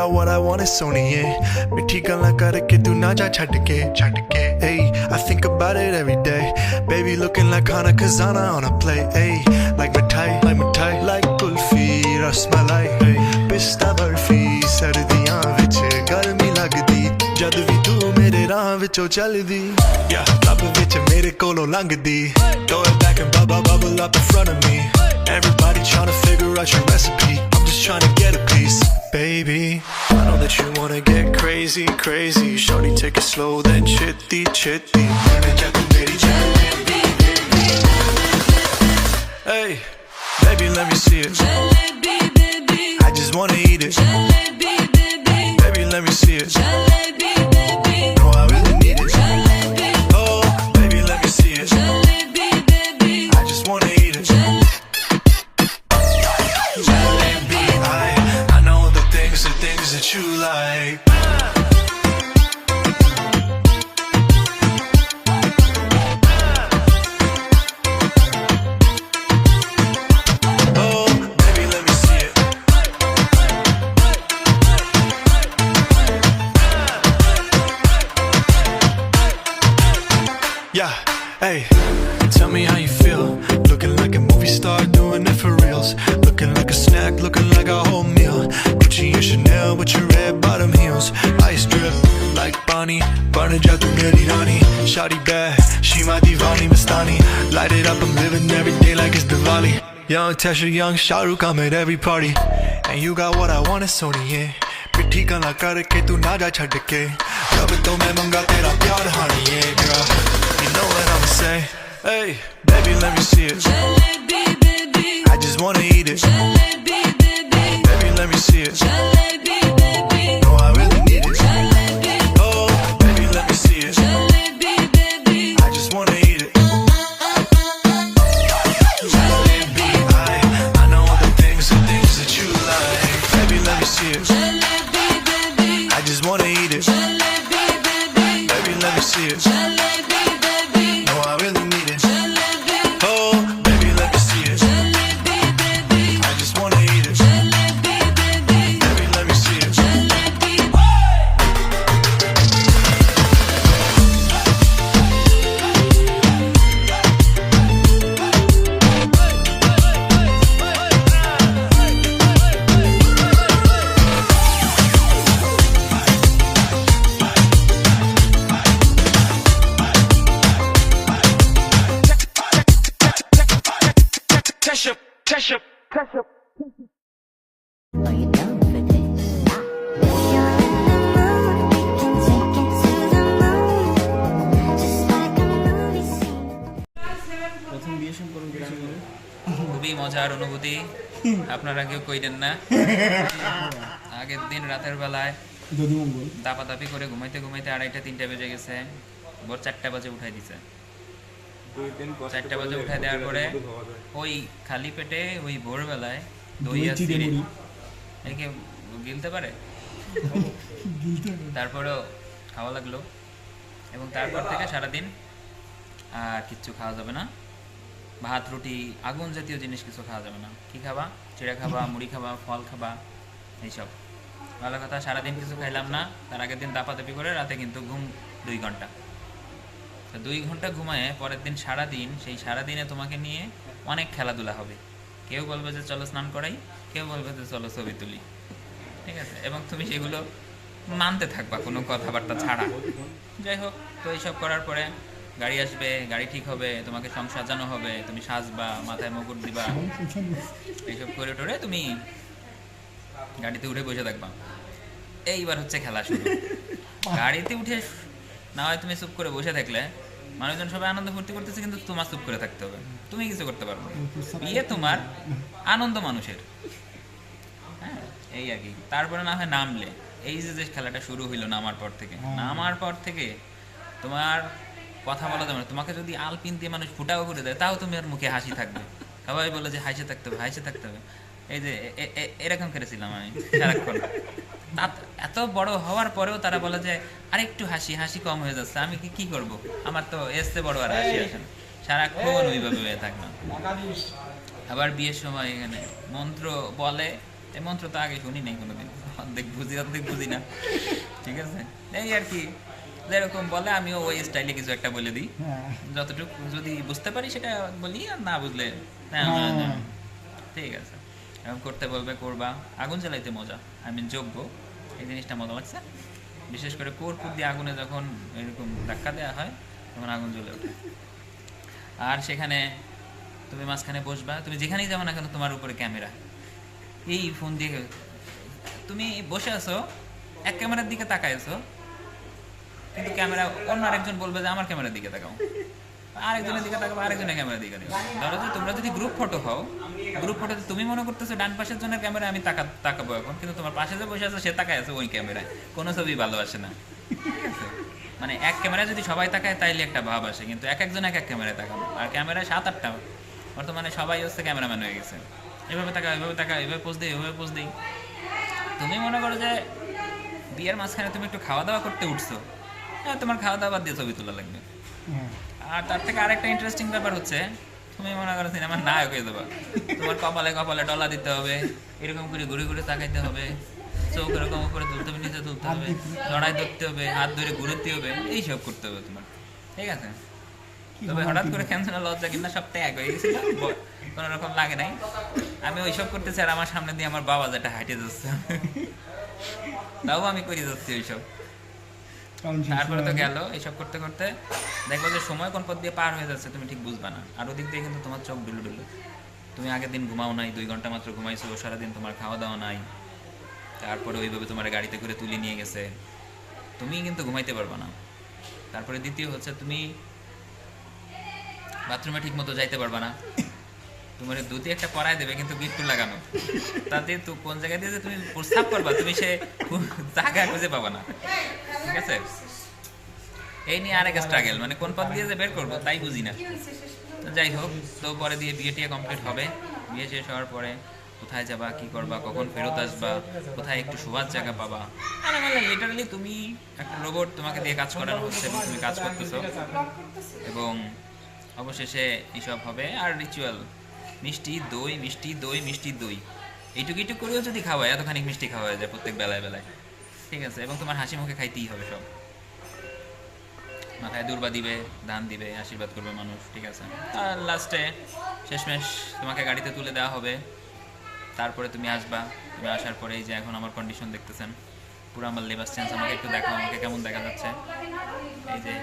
got what I want, it's only it. मिठी गल्लां करके तू ना जा छड़ के Hey, I think about it every day. Baby looking like Hana Kazana on a plate. Hey, like mithai, like kulfi, rasmalai. Hey, pista barfi, sardiyan vich garmi lagdi. Jad vi tu mere raah vichon chaldi. Yeah, club vich mere kolon langdi. Throw it back and bubble up in front of me. Everybody tryna figure out your recipe. I'm just tryna get a piece. Baby, I know that you wanna get crazy. Shorty, take it slow, then chitty. Hey, baby, let me see it. I just wanna eat it. Baby, let me see it. No, I really need it. Oh, baby, let me see it. I just wanna eat it. I know the things that you like. Oh, baby, let me see it. Yeah, hey, tell me how you feel. Looking like a movie star, doing it for reals. Looking like a snack, looking like a whole meal. Gucci and Chanel with your red bottom heels. Ice drip like Bonnie, burning out the Mary Rani. Shawty bad, she my divani Mastani. Light it up, I'm living every day like it's Diwali. Young Tesha, young Shah Rukh, I'm at every party. And you got what I want, it's only it. मिठी गल्लां करके तू ना जा छड़ के जब तो मैं मंगा तेरा प्यार honey, yeah girl. You know what I'ma say. Hey, baby, let me see it. I just wanna eat it. Baby, let me see it. No, I really need it. Oh, baby, let me see it. I just wanna eat it. I know the things that you like. Baby, let me see it. I just wanna eat it. Baby, let me see it. No, I really need it. Oh, baby, let me see it. I just wanna eat it. Baby, let me see it. Tesha. Are you down for this? If you're in the mood, we can take it to the moon. Just like a movie scene. প্রথম বিয়ে সম্পর্কে কিছু বলো। খুবই মজার অনুভূতি, আপনারা কেউ কইলেন না। আগের দিন রাতের বেলায় যদি মঙ্গল দাপাদাপি করে ঘুমাইতে 2:30-3টা বেজে গেছে। ভোর 4টা বাজে উঠাই দিছে। 4টা বাজে উঠাই দেওয়ার পরে ওই খালি পেটে ওই ভোরবেলায় দই আর চিড়ে একে গিলতে পারে, তারপরেও খাওয়া লাগলো। এবং তারপর থেকে সারাদিন আর কিচ্ছু খাওয়া যাবে না, ভাত রুটি আগুন জাতীয় জিনিস কিছু খাওয়া যাবে না। কি খাবা? চিড়া খাবা, মুড়ি খাবা, ফল খাবা, এইসব। ভালো কথা, সারাদিন কিছু খাইলাম না। তার আগের দিন দাপাদাপি করে রাতে কিন্তু ঘুম 2 ঘন্টা। 2 ঘন্টা ঘুমায় পরের দিন সারাদিন, সেই সারাদিনে তোমাকে নিয়ে অনেক খেলাধুলা হবে। কেউ বলবে যে চলো স্নান করাই, কেউ বলবে যে চলো ছবি তুলি, ঠিক আছে? এবং তুমি সেগুলো মানতে থাকবা কোনো কথাবার্তা ছাড়া। যাই হোক, তো এইসব করার পরে গাড়ি আসবে, গাড়ি ঠিক হবে, তোমাকে সাজানো হবে, তুমি সাজবা, মাথায় মুকুট দিবা, এইসব করে টোরে তুমি গাড়িতে উঠে বসে থাকবা। এইবার হচ্ছে খেলা শুরু। গাড়িতে উঠে না হয় তুমি চুপ করে বসে থাকলে মানুষজন সবাই আনন্দ ফুর্তি করতেছে, কিন্তু তোমার চুপ করে থাকতে হবে, তুমি কিছু করতে পারবে না। বিয়ে তোমার, আনন্দ মানুষের, হ্যাঁ এই আর কি। তারপরে না হয় নামলে, এই যে খেলাটা শুরু হইলো নামার পর থেকে তোমার কথা বলা যাবে না। তোমাকে যদি আলপিন দিয়ে মানুষ ফুটাও করে দেয়, তাও তুমি আর মুখে হাসি থাকবে। সবাই বলে যে হাসি থাকতে হবে। এই যে এরকম করেছিলাম আমি সারাক্ষণ। এত বড় হওয়ার পরেও তারা বলে যে আরেকটু হাসি কম হয়ে যাচ্ছে। আমি কি করব, আমার তো এসতে বড় আর হাসি আসে না, সারাক্ষণ ওইভাবে হয়ে থাকলাম। আবার বিয়ের সময় এখানে মন্ত্র বলে, এই মন্ত্র তো আগে শুনি নাই কোনোদিন, অর্ধেক বুঝি না, ঠিক আছে। এই আর কি, যেরকম বলে আমিও ওই স্টাইলে কিছু একটা বলে দিই, হ্যাঁ যতটুকু যদি বুঝতে পারি সেটা বলি, আর না বুঝলে ঠিক আছে। এরকম করতে বলবে, করবা। আগুন জ্বালাইতে মজা, যোগ্য, এই জিনিসটা মজা লাগছে। বিশেষ করে কর্পূর দিয়ে আগুনে যখন এরকম ধাক্কা দেওয়া হয় তখন আগুন জ্বলে ওঠে। আর সেখানে তুমি মাঝখানে বসবা, তুমি যেখানেই যাবো না কেন তোমার উপরে ক্যামেরা, এই ফোন দিয়ে তুমি বসে আছো, এক ক্যামেরার দিকে তাকায় আছো, কিন্তু ক্যামেরা অন্য আরেকজন বলবে যে আমার ক্যামেরার দিকে তাকাও, আরেকজনের দিকে তাকাবো, আরেকজনের ক্যামেরার দিকে তাকাবো। ধরো যে তোমরা যদি গ্রুপ ফটো হও, গ্রুপ ফটোতে তুমি মনে করতেছো ডান পাশের জনের ক্যামেরা আমি তাকাবো এখন, কিন্তু তোমার পাশে যে বসে আছে সে তাকায় আছে ওই ক্যামেরায়, কোনো ছবি ভালো আসে না, ঠিক আছে। মানে এক ক্যামেরায় যদি সবাই তাকায় তাইলে একটা ভাব আসে, কিন্তু এক একজন এক এক ক্যামেরায় তাকানো, আর ক্যামেরায় 7-8টা, বর্তমানে সবাই হচ্ছে ক্যামেরাম্যান হয়ে গেছে, এভাবে তাকা, এভাবে তাকা, এভাবে পোজ দিই, এভাবে পোজ দিই। তুমি মনে করো যে বিয়ের মাঝখানে তুমি একটু খাওয়া দাওয়া করতে উঠছো, হ্যাঁ তোমার খাওয়া দাওয়া বাদ দিয়ে ছবি তোলা লাগবে। হ্যাঁ আর তার থেকে আরেকটা ইন্টারেস্টিং ব্যাপার হচ্ছে, তুমি মনে করো সিনেমার নায়ক হয়ে যাবা, তোমার কপালে কপালে ডলা দিতে হবে, এরকম করে ঘুরে ঘুরে তাকাইতে হবে, চোখ এরকম করে তুলতে হবে, নিচে তুলতে হবে, জড়াই ধরতে হবে, হাত ধরে ঘুরতে হবে, এইসব করতে হবে তোমার, ঠিক আছে। তবে হঠাৎ করে কেন যেন লজ্জা কিনা সব ত্যাগ হয়ে গেছিল, কোনো রকম লাগে নাই। আমি ওইসব করতেছি আর আমার সামনে দিয়ে আমার বাবা যেটা হাঁটে যাচ্ছে, তাও আমি করে যাচ্ছি ওইসব। কারণ তারপরে তো গেল, এইসব করতে করতে দেখবো যে সময় কোন পথ দিয়ে পার হয়ে যাচ্ছে তুমি ঠিক বুঝবা না, আর ওদিক দিয়ে কিন্তু তোমার চোখ ডুলু ডুলু, তুমি আগের দিন ঘুমাও নাই, 2 ঘন্টা মাত্র ঘুমাইছো, সারাদিন তোমার খাওয়া দাওয়া নাই, তারপরে ওইভাবে তোমার গাড়িতে করে তুলে নিয়ে গেছে, তুমি কিন্তু ঘুমাইতে পারবা না। তারপরে দ্বিতীয় হচ্ছে তুমি বাথরুমে ঠিক মতো যাইতে পারবা না, তোমার দুধে একটা পরায় দেবে কিন্তু গিট্টু লাগানো, তাতে তো কোন জায়গা দিয়ে যে তুমি প্রস্তাব করবা তুমি সে জায়গা খুঁজে পাবা না, ঠিক আছে। এই নিয়ে আরেক স্ট্রাগল, মানে কোন পথ দিয়ে যে বের করবো তাই বুঝি না। তো যাই হোক, তো পরে দিয়ে বিয়ে টিয়ে কমপ্লিট হবে, বিয়ে শেষ হওয়ার পরে কোথায় যাবা, কি করবা, কখন ফেরত আসবা, কোথায় একটু শোয়ার জায়গা পাবা, মানে লিটারালি তুমি একটা রোবট, তোমাকে দিয়ে কাজ করানো হচ্ছে এবং তুমি কাজ করতেছো, এবং অবশেষে এইসব হবে। আর রিচুয়াল, মিষ্টি দই, মিষ্টি দই, মিষ্টি দই, এইটুকু এইটুকু করেও যদি খাওয়ায়, এতখানি মিষ্টি খাওয়া যায় প্রত্যেক বেলায় বেলায়, ঠিক আছে। এবং তোমার হাসি মুখে খাইতেই হবে সব, মাথায় দুর্বা দিবে, ধান দিবে, আশীর্বাদ করবে মানুষ, ঠিক আছে। আর লাস্টে শেষমেশ তোমাকে গাড়িতে তুলে দেওয়া হবে, তারপরে তুমি আসবা, তুমি আসার পরে এই যে এখন আমার কন্ডিশন দেখতেছেন, পুরো আমার লেবাস চেঞ্জ, আমাকে একটু দেখো আমাকে কেমন দেখা যাচ্ছে। এই যে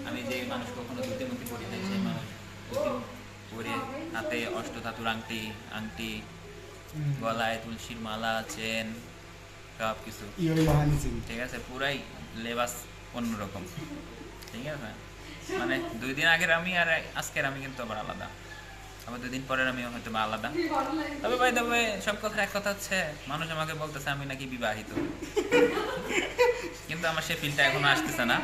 আমি যে মানুষ কখনো ধুতি মুতি পরি নাই, সেই মানুষ ধুতি পরে, হাতে অষ্টধাতুর আংটি, গলায় তুলসীর মালা, চেন, সব কিছু, ইয়ে বাহানি সিং ঠিক আছে। পুরাই লেবাস অন্যরকম, ঠিক আছে। মানে 2 দিন আগের আমি আর আজকের আমি কিন্তু আবার আলাদা, আবার 2 দিন পরের আমি হয়তো বা আলাদা। তবে সব কথা এক কথা হচ্ছে, মানুষ আমাকে বলতেছে আমি নাকি বিবাহিত, কিন্তু আমার সে ফিলটা এখনো আসতেছে না,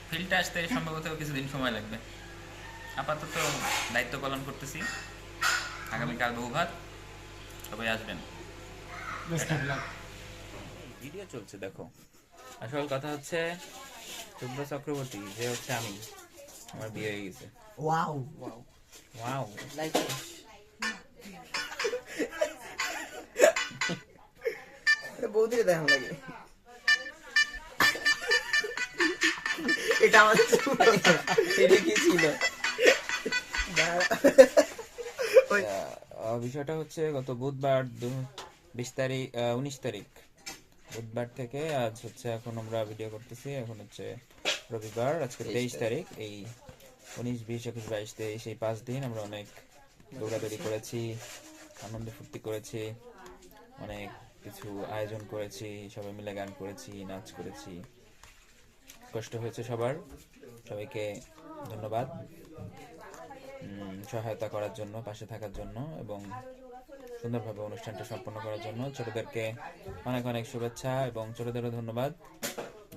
ফিলটা আসতে সম্ভবত কিছুদিন সময় লাগবে। আপাতত দায়িত্ব পালন করতেছি, আগামীকাল বৌভাত, সবাই আসবেন। ভিডিও চলছে দেখো, আসল কথা হচ্ছে শুভ্র চক্রবর্তী যে হচ্ছে আমি, আমার বিয়ে হয়ে গেছে। ওয়াও ওয়াও ওয়াও, লাইক বৌদিরে দেখান লাগে, এটা আমাদের এটা কি ছিল? বিষয়টা হচ্ছে গত বুধবার 19 তারিখ, বুধবার থেকে আজ হচ্ছে, এখন আমরা ভিডিও করতেছি, এখন হচ্ছে রবিবার, আজকে 23 তারিখ। এই 19, 20, 21, 22, 23 এই 5 দিন আমরা অনেক দৌড়াদৌড়ি করেছি, আনন্দ ফুর্তি করেছি, অনেক কিছু আয়োজন করেছি, সবাই মিলে গান করেছি, নাচ করেছি, কষ্ট হয়েছে সবার, সবাইকে ধন্যবাদ সহায়তা করার জন্য, পাশে থাকার জন্য এবং সুন্দরভাবে অনুষ্ঠানটা সম্পন্ন করার জন্য। ছোটদেরকে অনেক অনেক শুভেচ্ছা এবং ছোটদেরও ধন্যবাদ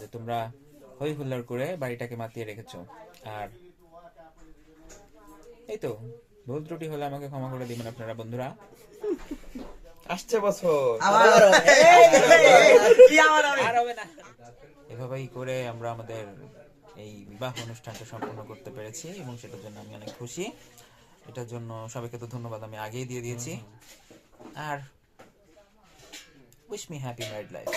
যে তোমরা হই হুল্লোড় করে বাড়িটাকে মাতিয়ে রেখেছো। আর এই তো, ভুল ত্রুটি হলে আমাকে ক্ষমা করে দিবেন আপনারা বন্ধুরা। আসছে বছর আবার কি আমার আর হবে না। এভাবেই করে আমরা আমাদের এই বিবাহ অনুষ্ঠানটা সম্পন্ন করতে পেরেছি এবং সেটার জন্য আমি অনেক খুশি। এটার জন্য সবাইকে তো ধন্যবাদ আমি আগেই দিয়ে দিয়েছি। আর wish me happy married life.